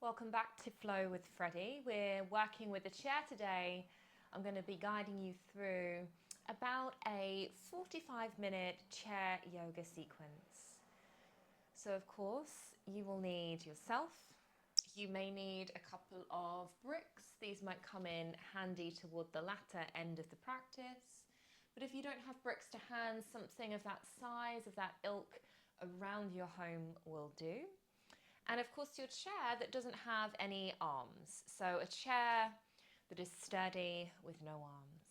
Welcome back to Flow with Freddie. We're working with a chair today. I'm going to be guiding you through about a 45-minute chair yoga sequence. So of course, you will need yourself. You may need a couple of bricks. These might come in handy toward the latter end of the practice. But if you don't have bricks to hand, something of that size, of that ilk around your home will do. And of course your chair that doesn't have any arms. So a chair that is sturdy with no arms.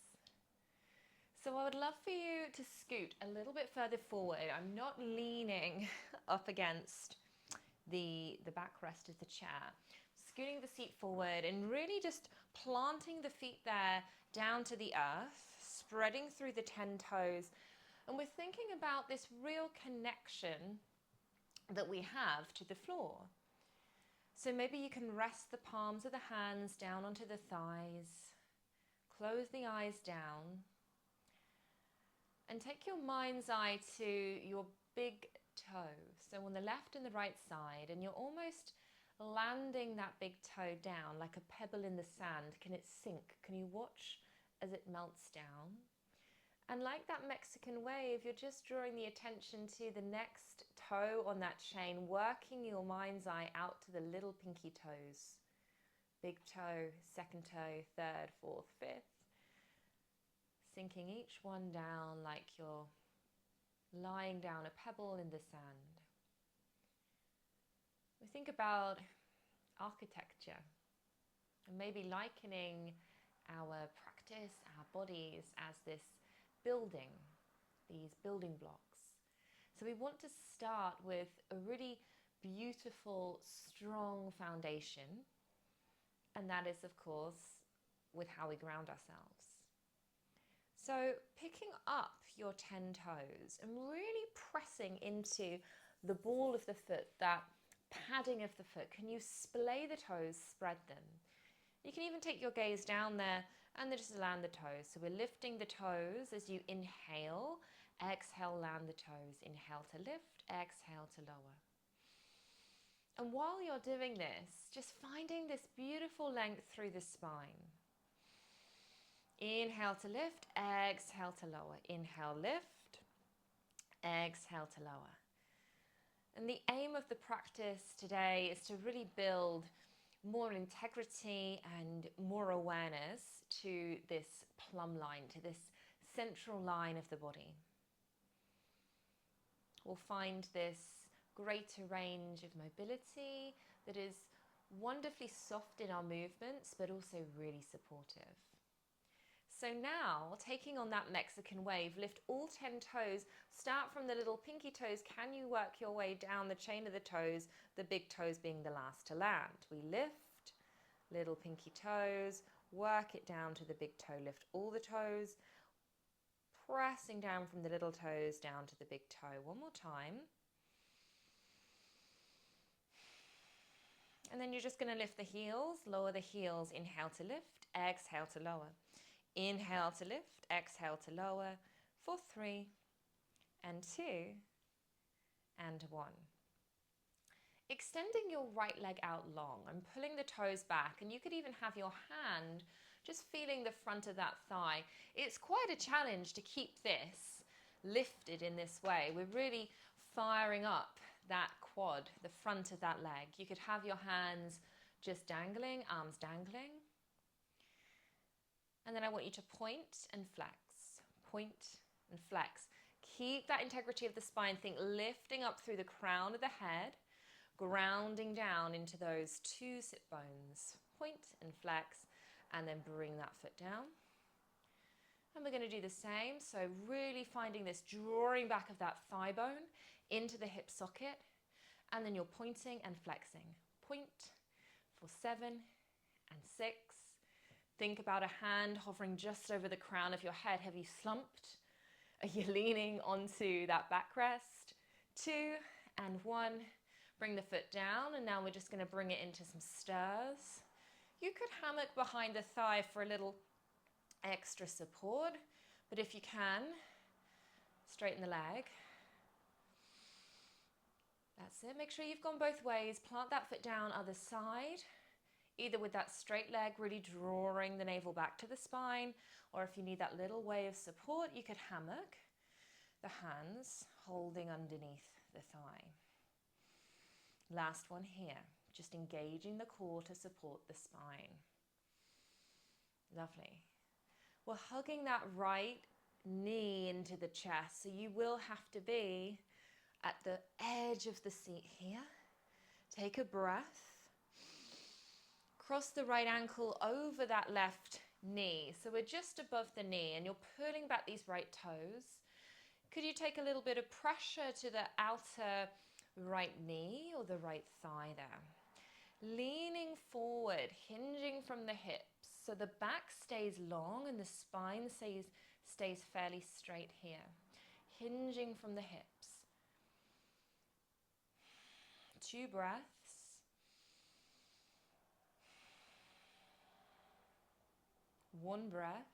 So I would love for you to scoot a little bit further forward. I'm not leaning up against the backrest of the chair. Scooting the seat forward and really just planting the feet there down to the earth, spreading through the 10 toes. And we're thinking about this real connection that we have to the floor. So maybe you can rest the palms of the hands down onto the thighs, close the eyes down, and take your mind's eye to your big toe. So on the left and the right side, and you're almost landing that big toe down like a pebble in the sand. Can it sink? Can you watch as it melts down? And like that Mexican wave, you're just drawing the attention to the next toe on that chain, working your mind's eye out to the little pinky toes. Big toe, second toe, third, fourth, fifth. Sinking each one down like you're lying down a pebble in the sand. We think about architecture and maybe likening our practice, our bodies as this building, these building blocks. So we want to start with a really beautiful, strong foundation. And that is, of course, with how we ground ourselves. So picking up your 10 toes and really pressing into the ball of the foot, that padding of the foot. Can you splay the toes, spread them? You can even take your gaze down there and then just land the toes. So we're lifting the toes as you inhale. Exhale, land the toes. Inhale to lift, exhale to lower. And while you're doing this, just finding this beautiful length through the spine. Inhale to lift, exhale to lower. Inhale, lift, exhale to lower. And the aim of the practice today is to really build more integrity and more awareness to this plumb line, to this central line of the body. We'll find this greater range of mobility that is wonderfully soft in our movements, but also really supportive. So now, taking on that Mexican wave, lift all 10 toes, start from the little pinky toes. Can you work your way down the chain of the toes, the big toes being the last to land? We lift, little pinky toes, work it down to the big toe, lift all the toes, pressing down from the little toes down to the big toe. One more time. And then you're just going to lift the heels, lower the heels, inhale to lift, exhale to lower. Inhale to lift, exhale to lower for 3 and 2 and 1. Extending your right leg out long and pulling the toes back, and you could even have your hand just feeling the front of that thigh. It's quite a challenge to keep this lifted in this way. We're really firing up that quad, the front of that leg. You could have your hands just dangling, arms dangling. And then I want you to point and flex, point and flex. Keep that integrity of the spine. Think lifting up through the crown of the head, grounding down into those 2 sit bones. Point and flex, and then bring that foot down. And we're going to do the same. So really finding this drawing back of that thigh bone into the hip socket. And then you're pointing and flexing. Point for 7 and 6. Think about a hand hovering just over the crown of your head. Have you slumped? Are you leaning onto that backrest? 2 and 1. Bring the foot down, and now we're just going to bring it into some stirs. You could hammock behind the thigh for a little extra support, but if you can, straighten the leg. That's it. Make sure you've gone both ways. Plant that foot down, other side. Either with that straight leg, really drawing the navel back to the spine, or if you need that little way of support, you could hammock the hands holding underneath the thigh. Last one here, just engaging the core to support the spine. Lovely. We're hugging that right knee into the chest, so you will have to be at the edge of the seat here. Take a breath. Cross the right ankle over that left knee. So we're just above the knee and you're pulling back these right toes. Could you take a little bit of pressure to the outer right knee or the right thigh there? Leaning forward, hinging from the hips. So the back stays long and the spine stays fairly straight here. Hinging from the hips. 2 breaths. One breath.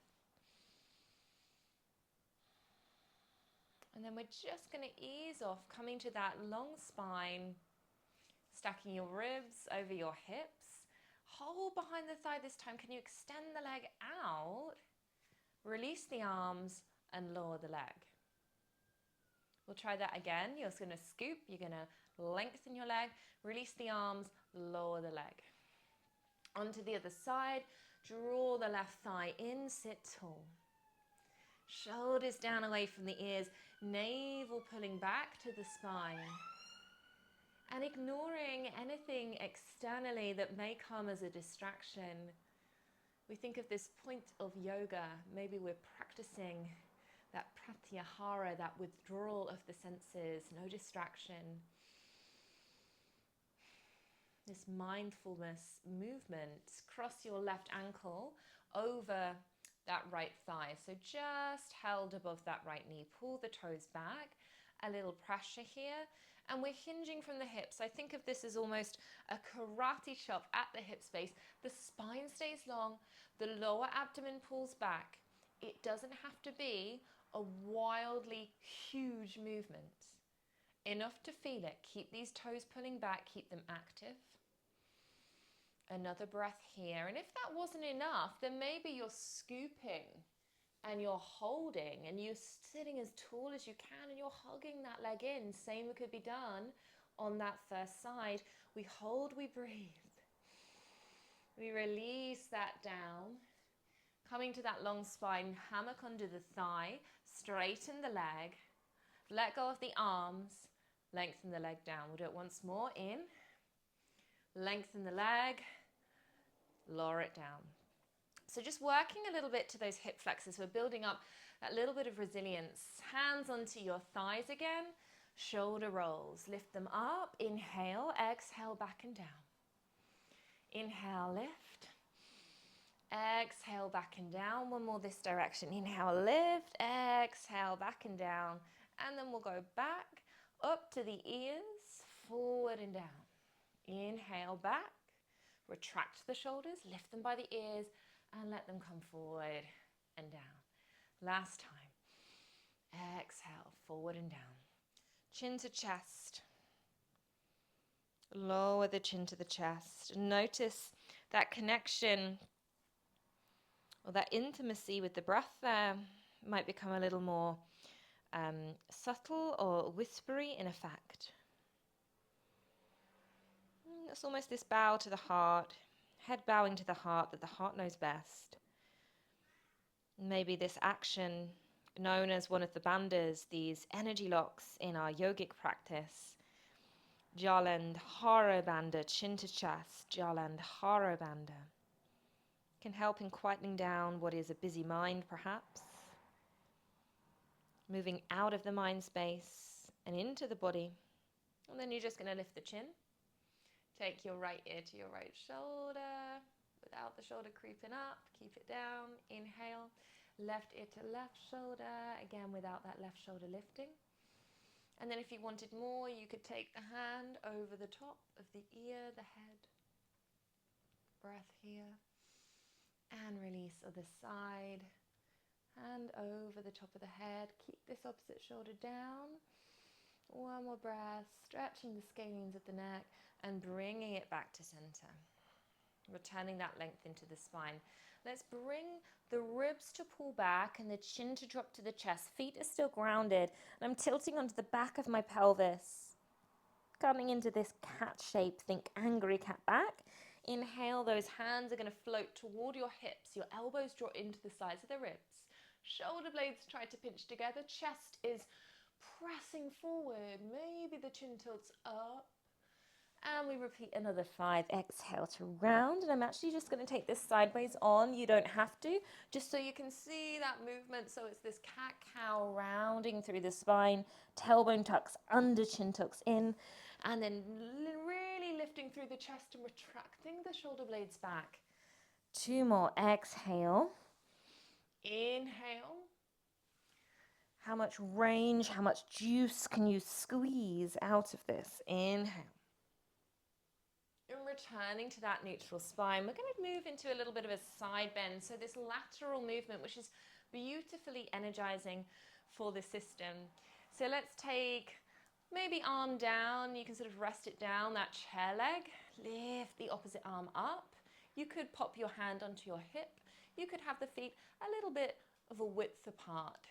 And then we're just going to ease off, coming to that long spine, stacking your ribs over your hips. Hold behind the thigh this time. Can you extend the leg out? Release the arms and lower the leg. We'll try that again. You're just going to scoop. You're going to lengthen your leg. Release the arms, lower the leg. Onto the other side. Draw the left thigh in, sit tall. Shoulders down away from the ears, navel pulling back to the spine. And ignoring anything externally that may come as a distraction. We think of this point of yoga, maybe we're practicing that pratyahara, that withdrawal of the senses, no distraction. This mindfulness movement. Cross your left ankle over that right thigh. So just held above that right knee. Pull the toes back. A little pressure here. And we're hinging from the hips. I think of this as almost a karate chop at the hip space. The spine stays long. The lower abdomen pulls back. It doesn't have to be a wildly huge movement. Enough to feel it. Keep these toes pulling back. Keep them active. Another breath here. And if that wasn't enough, then maybe you're scooping and you're holding and you're sitting as tall as you can and you're hugging that leg in. Same could be done on that first side. We hold, we breathe. We release that down. Coming to that long spine, hammock under the thigh, straighten the leg, let go of the arms, lengthen the leg down. We'll do it once more. In, lengthen the leg, lower it down. So just working a little bit to those hip flexors. We're building up that little bit of resilience. Hands onto your thighs again. Shoulder rolls. Lift them up. Inhale. Exhale back and down. Inhale, lift. Exhale back and down. One more this direction. Inhale, lift. Exhale back and down. And then we'll go back up to the ears. Forward and down. Inhale back. Retract the shoulders. Lift them by the ears. And let them come forward and down. Last time. Exhale, forward and down. Chin to chest. Lower the chin to the chest. Notice that connection or that intimacy with the breath there might become a little more subtle or whispery in effect. It's almost this bow to the heart. Head bowing to the heart, that the heart knows best. Maybe this action, known as one of the bandhas, these energy locks in our yogic practice. Jalandhara bandha, chin to chest, Jalandhara bandha. Can help in quietening down what is a busy mind, perhaps. Moving out of the mind space and into the body. And then you're just going to lift the chin. Take your right ear to your right shoulder, without the shoulder creeping up, keep it down, inhale, left ear to left shoulder, again without that left shoulder lifting. And then if you wanted more, you could take the hand over the top of the ear, the head, breath here, and release other side, hand over the top of the head, keep this opposite shoulder down, One more breath, stretching the scalenes of the neck and bringing it back to center. Returning that length into the spine. Let's bring the ribs to pull back and the chin to drop to the chest. Feet are still grounded, and I'm tilting onto the back of my pelvis. Coming into this cat shape, think angry cat back. Inhale, those hands are going to float toward your hips. Your elbows draw into the sides of the ribs. Shoulder blades try to pinch together. Chest is pressing forward. Maybe the chin tilts up. And we repeat another 5. Exhale to round. And I'm actually just going to take this sideways on. You don't have to, just so you can see that movement. So it's this cat-cow rounding through the spine. Tailbone tucks under, chin tucks in. And then really lifting through the chest and retracting the shoulder blades back. 2 more. Exhale. Inhale. How much range, how much juice can you squeeze out of this? Inhale. And returning to that neutral spine, we're going to move into a little bit of a side bend. So this lateral movement, which is beautifully energizing for the system. So let's take maybe arm down. You can sort of rest it down, that chair leg. Lift the opposite arm up. You could pop your hand onto your hip. You could have the feet a little bit of a width apart.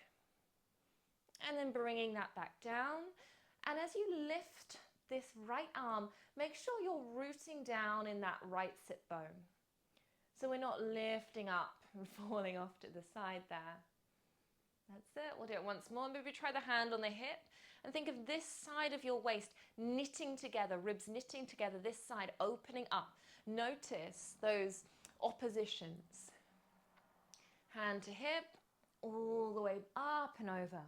And then bringing that back down. And as you lift this right arm, make sure you're rooting down in that right sit bone. So we're not lifting up and falling off to the side there. That's it. We'll do it once more. Maybe try the hand on the hip and think of this side of your waist knitting together, ribs knitting together, this side opening up. Notice those oppositions. Hand to hip, all the way up and over.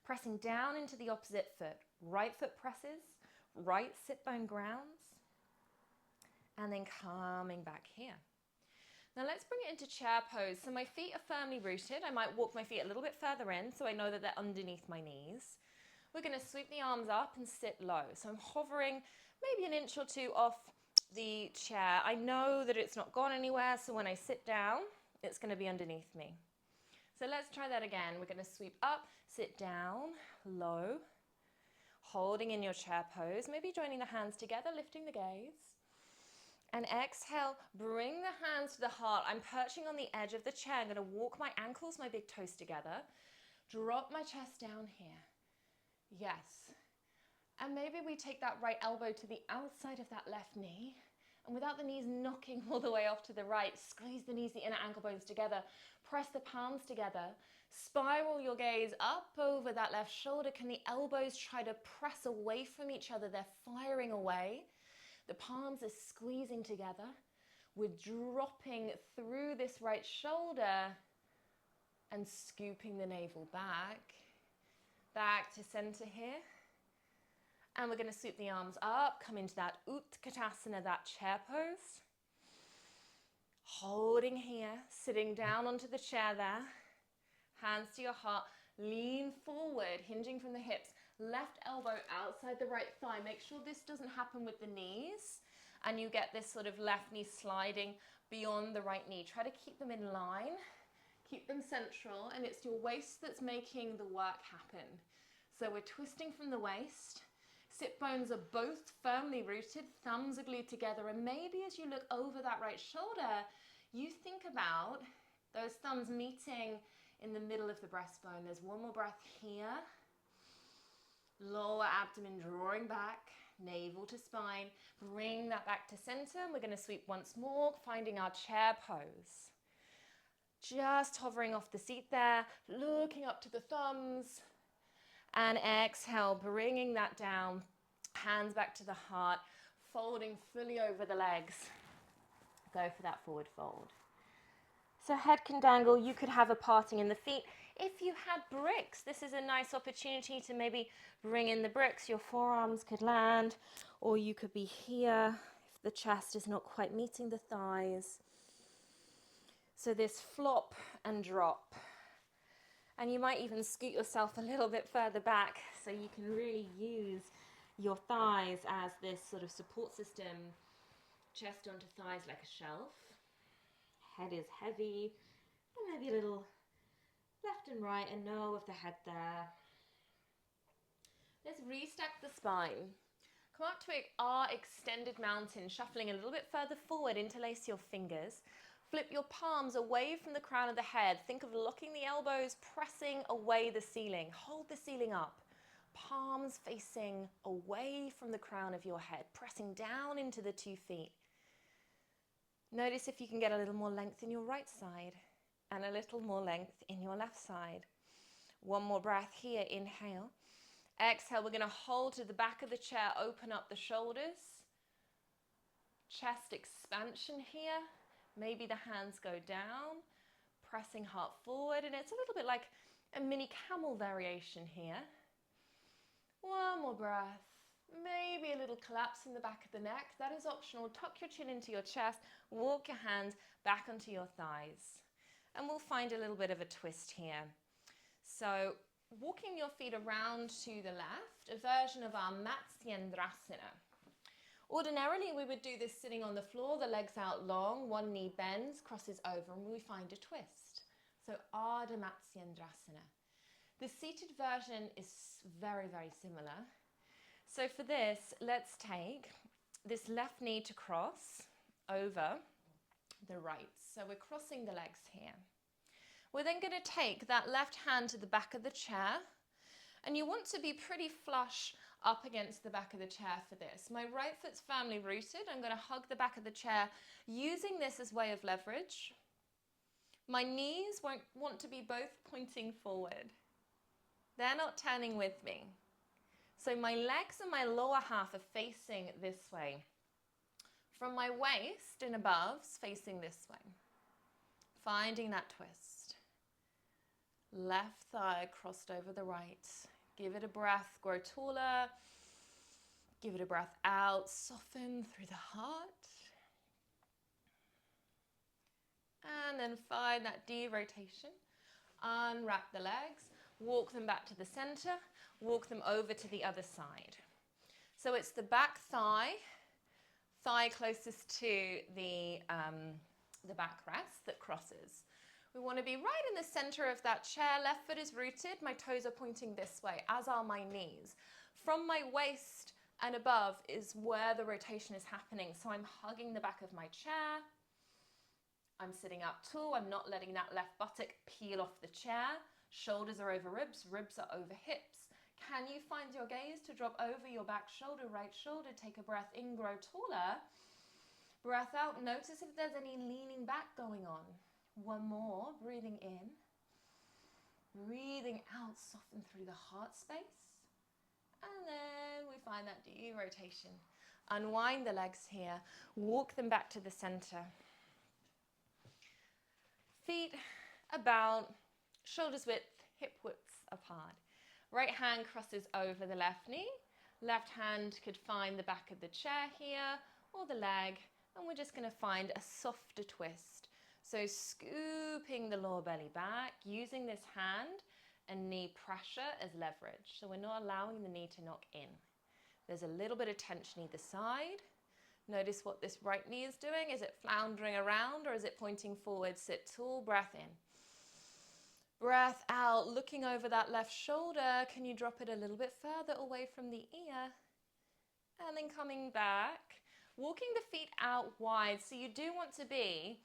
Pressing down into the opposite foot. Right foot presses, right sit bone grounds, and then coming back here. Now let's bring it into chair pose. So my feet are firmly rooted. I might walk my feet a little bit further in so I know that they're underneath my knees. We're going to sweep the arms up and sit low. So I'm hovering maybe an inch or 2 off the chair. I know that it's not gone anywhere, so when I sit down, it's going to be underneath me. So let's try that again. We're going to sweep up, sit down, low, holding in your chair pose, maybe joining the hands together, lifting the gaze. And exhale, bring the hands to the heart. I'm perching on the edge of the chair. I'm going to walk my ankles, my big toes together. Drop my chest down here. Yes. And maybe we take that right elbow to the outside of that left knee. And without the knees knocking all the way off to the right, squeeze the knees, the inner ankle bones together. Press the palms together. Spiral your gaze up over that left shoulder. Can the elbows try to press away from each other? They're firing away. The palms are squeezing together. We're dropping through this right shoulder and scooping the navel back to center here. And we're going to sweep the arms up, come into that Utkatasana, that chair pose. Holding here, sitting down onto the chair there. Hands to your heart, lean forward, hinging from the hips. Left elbow outside the right thigh. Make sure this doesn't happen with the knees and you get this sort of left knee sliding beyond the right knee. Try to keep them in line, keep them central, and it's your waist that's making the work happen. So we're twisting from the waist. Sit bones are both firmly rooted, thumbs are glued together, and maybe as you look over that right shoulder, you think about those thumbs meeting in the middle of the breastbone. There's one more breath here. Lower abdomen drawing back, navel to spine. Bring that back to center. And we're going to sweep once more, finding our chair pose. Just hovering off the seat there, looking up to the thumbs. And exhale, bringing that down. Hands back to the heart, folding fully over the legs. Go for that forward fold. So head can dangle. You could have a parting in the feet. If you had bricks, this is a nice opportunity to maybe bring in the bricks. Your forearms could land, or you could be here if the chest is not quite meeting the thighs. So this flop and drop. And you might even scoot yourself a little bit further back so you can really use your thighs as this sort of support system. Chest onto thighs like a shelf. Head is heavy, and maybe a little left and right, and no of the head there. Let's restack the spine. Come up to our extended mountain, shuffling a little bit further forward, interlace your fingers. Flip your palms away from the crown of the head. Think of locking the elbows, pressing away the ceiling. Hold the ceiling up. Palms facing away from the crown of your head, pressing down into the 2 feet. Notice if you can get a little more length in your right side and a little more length in your left side. One more breath here, inhale. Exhale, we're going to hold to the back of the chair, open up the shoulders. Chest expansion here. Maybe the hands go down, pressing heart forward, and it's a little bit like a mini camel variation here. One more breath. Maybe a little collapse in the back of the neck. That is optional. Tuck your chin into your chest, walk your hands back onto your thighs. And we'll find a little bit of a twist here. So walking your feet around to the left, a version of our Matsyendrasana. Ordinarily, we would do this sitting on the floor, the legs out long, one knee bends, crosses over, and we find a twist. So Ardha Matsyendrasana. The seated version is very, very similar. So for this, let's take this left knee to cross over the right. So we're crossing the legs here. We're then going to take that left hand to the back of the chair, and you want to be pretty flush up against the back of the chair for this. My right foot's firmly rooted. I'm going to hug the back of the chair, using this as way of leverage. My knees won't want to be both pointing forward. They're not turning with me. So my legs and my lower half are facing this way. From my waist and above, facing this way. Finding that twist. Left thigh crossed over the right. Give it a breath, grow taller. Give it a breath out, soften through the heart. And then find that derotation. Unwrap the legs, walk them back to the center, walk them over to the other side. So it's the back thigh closest to the backrest that crosses. We want to be right in the center of that chair. Left foot is rooted. My toes are pointing this way, as are my knees. From my waist and above is where the rotation is happening. So I'm hugging the back of my chair. I'm sitting up tall. I'm not letting that left buttock peel off the chair. Shoulders are over ribs. Ribs are over hips. Can you find your gaze to drop over your back shoulder, right shoulder? Take a breath in, grow taller. Breath out. Notice if there's any leaning back going on. One more, breathing in, breathing out, soften through the heart space, and then we find that derotation. Unwind the legs here, walk them back to the center. Feet about shoulders width, hip widths apart. Right hand crosses over the left knee, left hand could find the back of the chair here, or the leg, and we're just going to find a softer twist. So scooping the lower belly back, using this hand and knee pressure as leverage. So we're not allowing the knee to knock in. There's a little bit of tension either side. Notice what this right knee is doing. Is it floundering around or is it pointing forward? Sit tall, breath in. Breath out, looking over that left shoulder. Can you drop it a little bit further away from the ear? And then coming back, walking the feet out wide. So you do want to be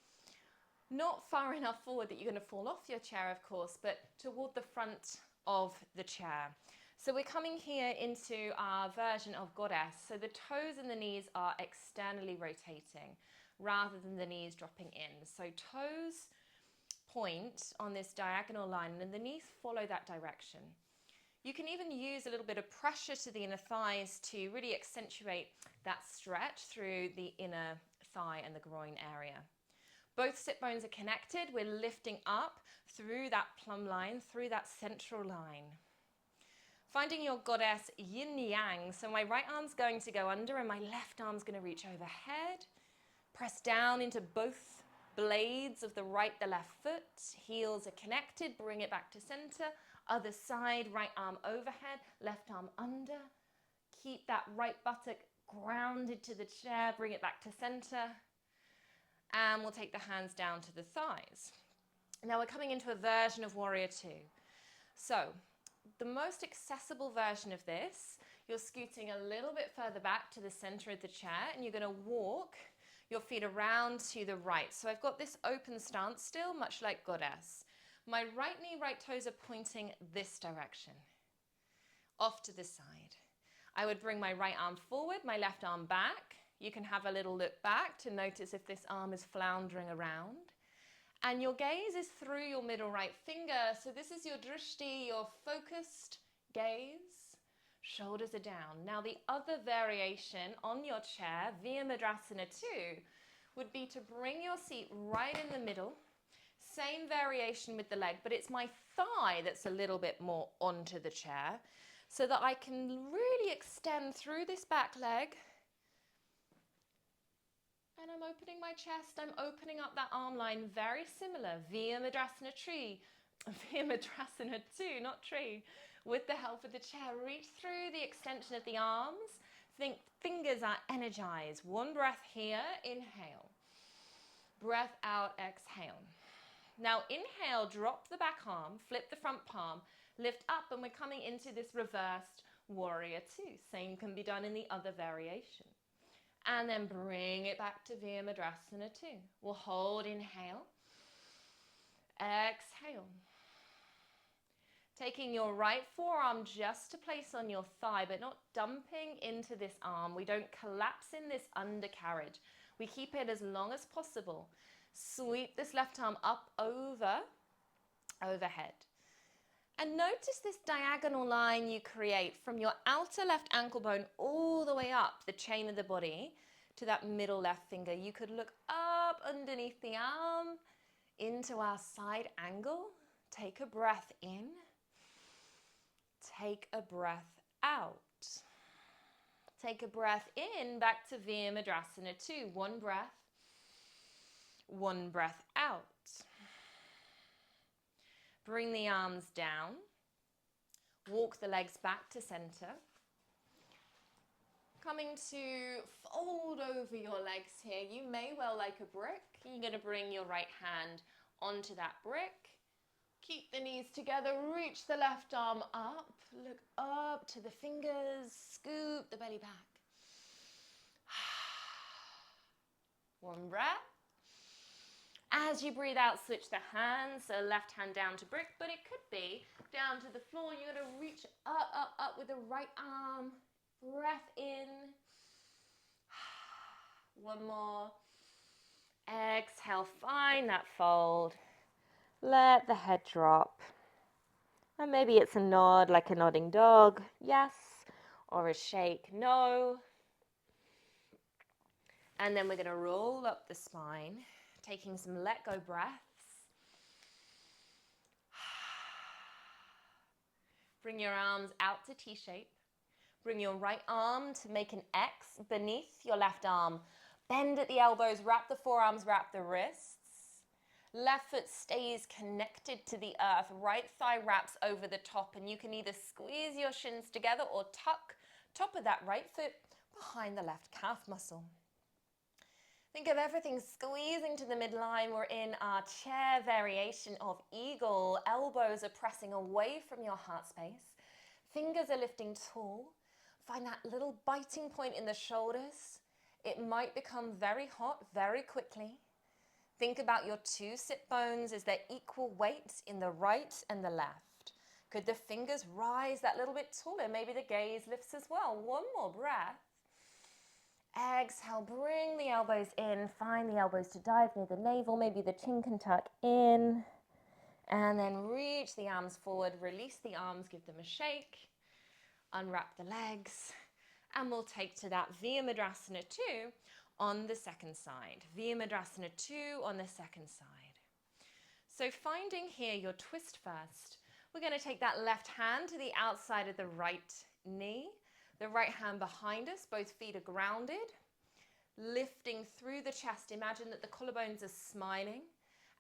not far enough forward that you're going to fall off your chair, of course, but toward the front of the chair. So we're coming here into our version of goddess. So the toes and the knees are externally rotating rather than the knees dropping in. So toes point on this diagonal line and the knees follow that direction. You can even use a little bit of pressure to the inner thighs to really accentuate that stretch through the inner thigh and the groin area. Both sit bones are connected. We're lifting up through that plumb line, through that central line. Finding your goddess yin yang. So my right arm's going to go under and my left arm's going to reach overhead. Press down into both blades of the right, the left foot. Heels are connected. Bring it back to center. Other side, right arm overhead, left arm under. Keep that right buttock grounded to the chair. Bring it back to center. And we'll take the hands down to the thighs. Now we're coming into a version of warrior two. So the most accessible version of this, you're scooting a little bit further back to the center of the chair, and you're going to walk your feet around to the right. So I've got this open stance still, much like goddess. My right knee, right toes are pointing this direction, off to the side. I would bring my right arm forward, my left arm back. You can have a little look back to notice if this arm is floundering around. And your gaze is through your middle right finger. So this is your drishti, your focused gaze. Shoulders are down. Now the other variation on your chair, Virmadrasana 2, would be to bring your seat right in the middle. Same variation with the leg, but it's my thigh that's a little bit more onto the chair so that I can really extend through this back leg. And I'm opening my chest, I'm opening up that arm line, very similar. Virmadrasana tree, Virmadrasana 2, not tree. With the help of the chair, reach through the extension of the arms. Think fingers are energized. One breath here, inhale. Breath out, exhale. Now inhale, drop the back arm, flip the front palm, lift up, and we're coming into this reversed warrior 2. Same can be done in the other variation. And then bring it back to Virmadrasana 2. We'll hold, inhale, exhale. Taking your right forearm just to place on your thigh, but not dumping into this arm. We don't collapse in this undercarriage. We keep it as long as possible. Sweep this left arm up overhead. And notice this diagonal line you create from your outer left ankle bone all the way up the chain of the body to that middle left finger. You could look up underneath the arm into our side angle. Take a breath in. Take a breath out. Take a breath in back to Virmadrasana 2. One breath out. Bring the arms down. Walk the legs back to center. Coming to fold over your legs here. You may well like a brick. You're going to bring your right hand onto that brick. Keep the knees together. Reach the left arm up. Look up to the fingers. Scoop the belly back. One breath. As you breathe out, switch the hands, so left hand down to brick, but it could be down to the floor. You're going to reach up with the right arm. Breath in. One more. Exhale, find that fold. Let the head drop. And maybe it's a nod, like a nodding dog, yes, or a shake, no. And then we're going to roll up the spine. Taking some let go breaths. Bring your arms out to T-shape. Bring your right arm to make an X beneath your left arm. Bend at the elbows, wrap the forearms, wrap the wrists. Left foot stays connected to the earth. Right thigh wraps over the top, and you can either squeeze your shins together or tuck top of that right foot behind the left calf muscle. Think of everything squeezing to the midline. We're in our chair variation of eagle. Elbows are pressing away from your heart space. Fingers are lifting tall. Find that little biting point in the shoulders. It might become very hot very quickly. Think about your two sit bones. Is there equal weight in the right and the left? Could the fingers rise that little bit taller? Maybe the gaze lifts as well. One more breath. Exhale, bring the elbows in, find the elbows to dive near the navel, maybe the chin can tuck in, and then reach the arms forward, release the arms, give them a shake, unwrap the legs, and we'll take to that Virmadrasana 2 on the second side. Virmadrasana 2 on the second side. So finding here your twist first, we're going to take that left hand to the outside of the right knee. The right hand behind us, both feet are grounded. Lifting through the chest, imagine that the collarbones are smiling.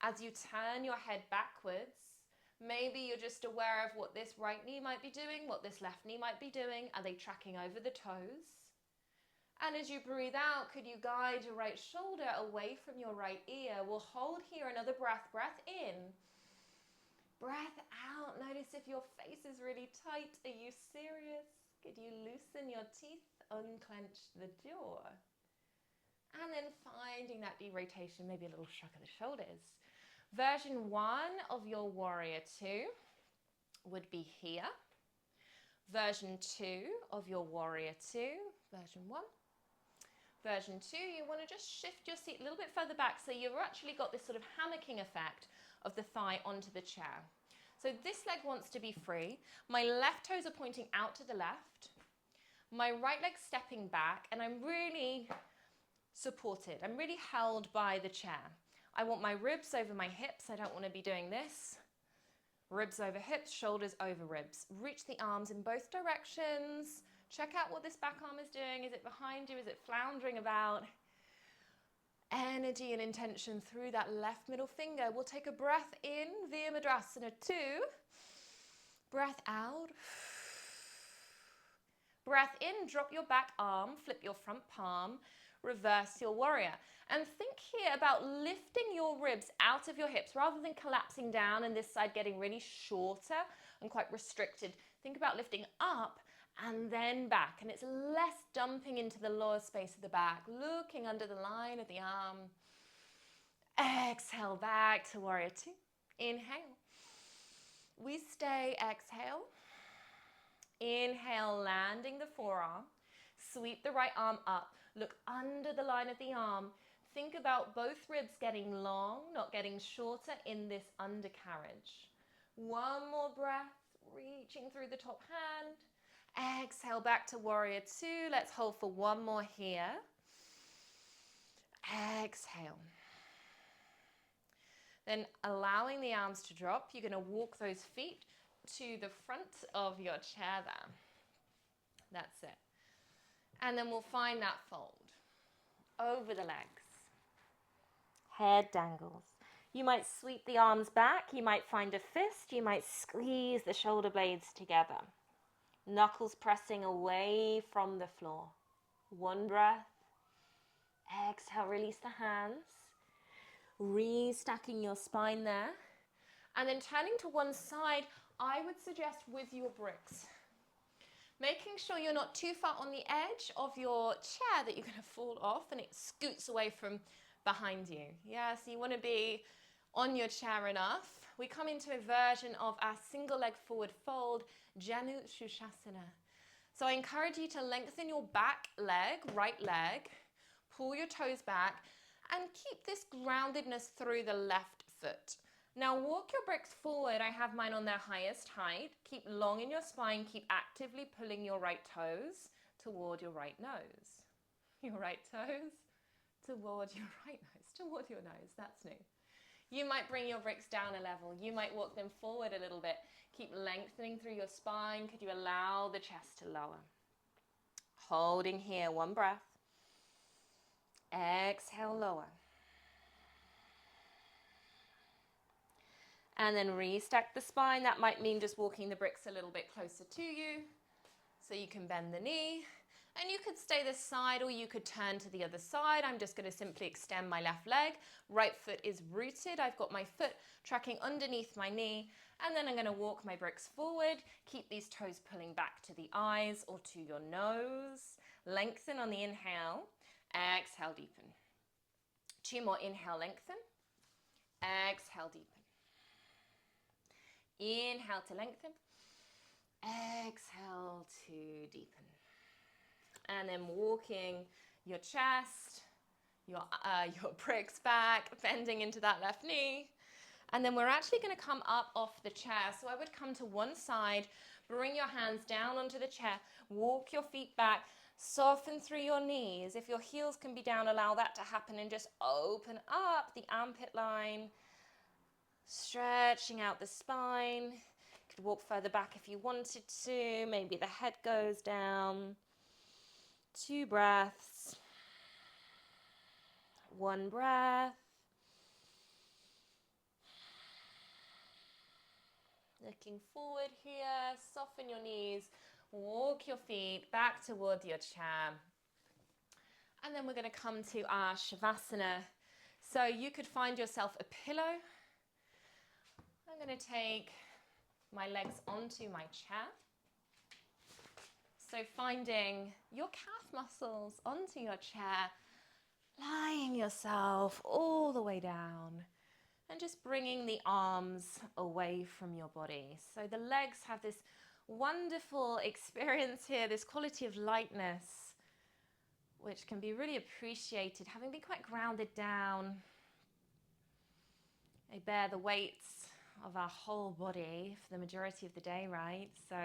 As you turn your head backwards, maybe you're just aware of what this right knee might be doing, what this left knee might be doing. Are they tracking over the toes? And as you breathe out, could you guide your right shoulder away from your right ear? We'll hold here another breath. Breath in. Breath out. Notice if your face is really tight. Are you serious? Could you loosen your teeth, unclench the jaw? And then finding that deep rotation, maybe a little shrug of the shoulders. Version 1 of your warrior 2 would be here. Version 2 of your warrior 2, version 1. Version 2, you want to just shift your seat a little bit further back so you've actually got this sort of hammocking effect of the thigh onto the chair. So this leg wants to be free. My left toes are pointing out to the left. My right leg stepping back, and I'm really supported. I'm really held by the chair. I want my ribs over my hips. I don't want to be doing this. Ribs over hips, shoulders over ribs. Reach the arms in both directions. Check out what this back arm is doing. Is it behind you? Is it floundering about? Energy and intention through that left middle finger. We'll take a breath in, Virmadrasana 2. Breath out. Breath in, drop your back arm, flip your front palm, reverse your warrior. And think here about lifting your ribs out of your hips rather than collapsing down and this side getting really shorter and quite restricted. Think about lifting up and then back, and it's less dumping into the lower space of the back, looking under the line of the arm. Exhale back to warrior 2. Inhale. We stay, exhale. Inhale, landing the forearm. Sweep the right arm up. Look under the line of the arm. Think about both ribs getting long, not getting shorter in this undercarriage. One more breath, reaching through the top hand. Exhale back to warrior 2. Let's hold for one more here. Exhale. Then allowing the arms to drop, you're going to walk those feet to the front of your chair there. That's it. And then we'll find that fold over the legs. Head dangles. You might sweep the arms back. You might find a fist. You might squeeze the shoulder blades together. Knuckles pressing away from the floor. One breath. Exhale, release the hands. Restacking your spine there. And then turning to one side, I would suggest with your bricks. Making sure you're not too far on the edge of your chair that you're going to fall off and it scoots away from behind you. Yeah, so you want to be on your chair enough. We come into a version of our single leg forward fold, Janu Shushasana. So I encourage you to lengthen your back leg, right leg, pull your toes back, and keep this groundedness through the left foot. Now walk your bricks forward. I have mine on their highest height. Keep long in your spine. Keep actively pulling your right toes toward your right nose. Your right toes toward your right nose, toward your nose. That's new. You might bring your bricks down a level. You might walk them forward a little bit. Keep lengthening through your spine. Could you allow the chest to lower? Holding here, one breath. Exhale, lower. And then restack the spine. That might mean just walking the bricks a little bit closer to you so you can bend the knee. And you could stay this side or you could turn to the other side. I'm just going to simply extend my left leg. Right foot is rooted. I've got my foot tracking underneath my knee. And then I'm going to walk my bricks forward. Keep these toes pulling back to the eyes or to your nose. Lengthen on the inhale. Exhale, deepen. 2 more. Inhale, lengthen. Exhale, deepen. Inhale to lengthen. Exhale to deepen. And then walking your chest, your bricks back, bending into that left knee. And then we're actually going to come up off the chair. So I would come to one side, bring your hands down onto the chair, walk your feet back, soften through your knees. If your heels can be down, allow that to happen and just open up the armpit line. Stretching out the spine. You could walk further back if you wanted to. Maybe the head goes down. 2 breaths. 1 breath. Looking forward here. Soften your knees. Walk your feet back toward your chair. And then we're going to come to our Shavasana. So you could find yourself a pillow. I'm going to take my legs onto my chair. So finding your calf muscles onto your chair, lying yourself all the way down and just bringing the arms away from your body. So the legs have this wonderful experience here, this quality of lightness, which can be really appreciated, having been quite grounded down. They bear the weights of our whole body for the majority of the day, right? So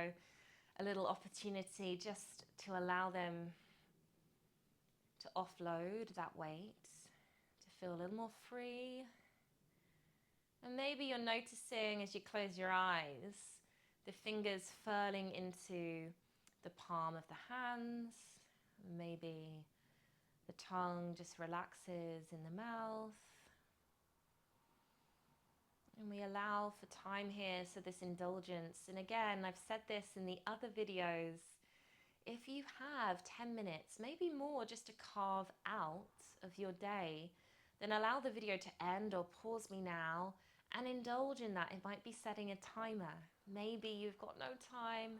a little opportunity just to allow them to offload that weight, to feel a little more free. And maybe you're noticing as you close your eyes, the fingers furling into the palm of the hands. Maybe the tongue just relaxes in the mouth. And we allow for time here, so this indulgence. And again, I've said this in the other videos, if you have 10 minutes, maybe more, just to carve out of your day, then allow the video to end or pause me now and indulge in that. It might be setting a timer. Maybe you've got no time,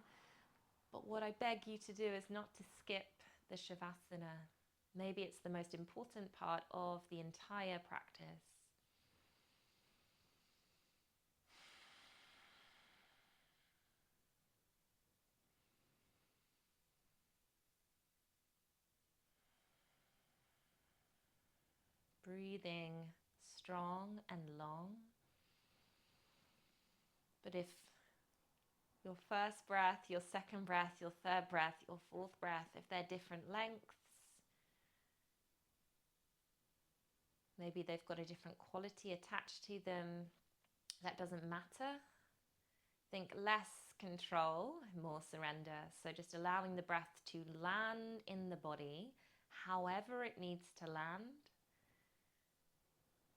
but what I beg you to do is not to skip the Shavasana. Maybe it's the most important part of the entire practice. Breathing strong and long. But if your first breath, your second breath, your third breath, your fourth breath, if they're different lengths, maybe they've got a different quality attached to them, that doesn't matter. Think less control, more surrender. So just allowing the breath to land in the body, however it needs to land.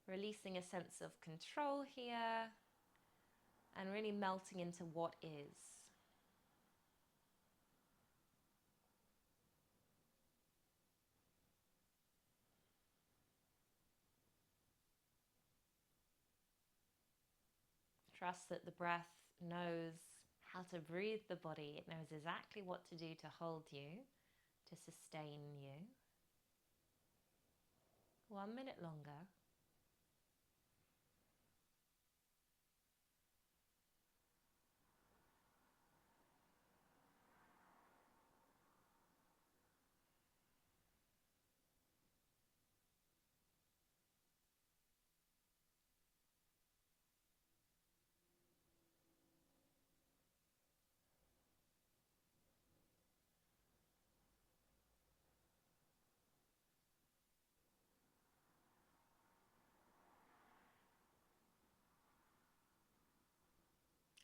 Releasing a sense of control here and really melting into what is. Trust that the breath knows how to breathe the body. It knows exactly what to do to hold you, to sustain you. 1 minute longer.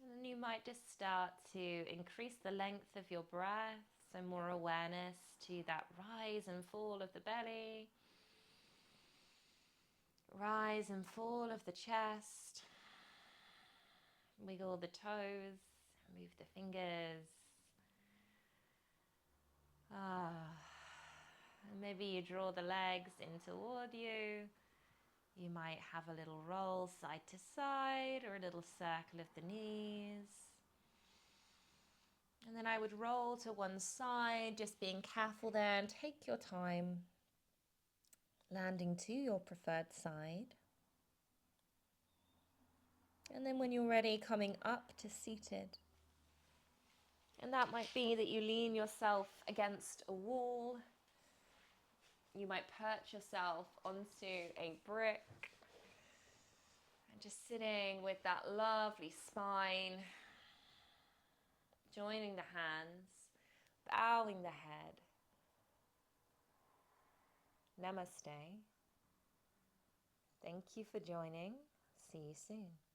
And then you might just start to increase the length of your breath, so more awareness to that rise and fall of the belly, rise and fall of the chest. Wiggle the toes, move the fingers. And maybe you draw the legs in toward you. You might have a little roll side to side or a little circle of the knees. And then I would roll to one side, just being careful there, and take your time landing to your preferred side. And then when you're ready, coming up to seated. And that might be that you lean yourself against a wall. You might perch yourself onto a brick. And just sitting with that lovely spine, joining the hands, bowing the head. Namaste. Thank you for joining. See you soon.